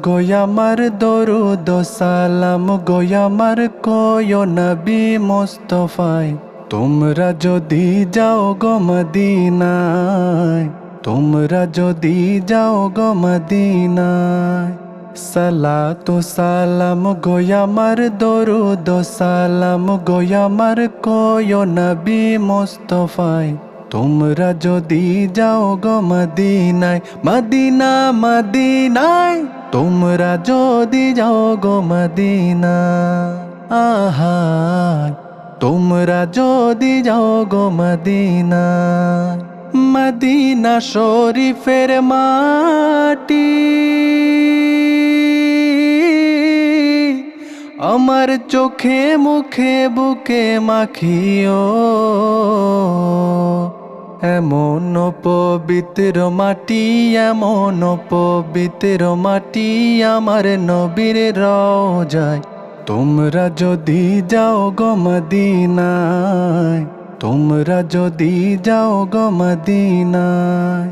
গোয়ামার দরুদ সালাম গোয়ামার কয় নবী মুস্তাফায় তোমরা যদি যাও গো মদিনায় তোমরা যদি যাও গো মদিনায় সালাতু সালাম গোয়ামার দরুদ সালাম গোয়ামার কয় নবী মুস্তাফায় তোমরা যদি যাও গো মদিনায় মদিনা মদিনায় তোমরা যদি যাও গো মদিনা আহা তোমরা যদি যাও গো মদিনা মদিনা শরীফের মাটি আমার চোখে মুখে বুকে মাখিও এমন পবিত্র মাটি এমন পবিত্র মাটি আমার নবীর রওজায় তোমরা যদি যাও গো মদিনায় তোমরা যদি যাও গো মদিনায়।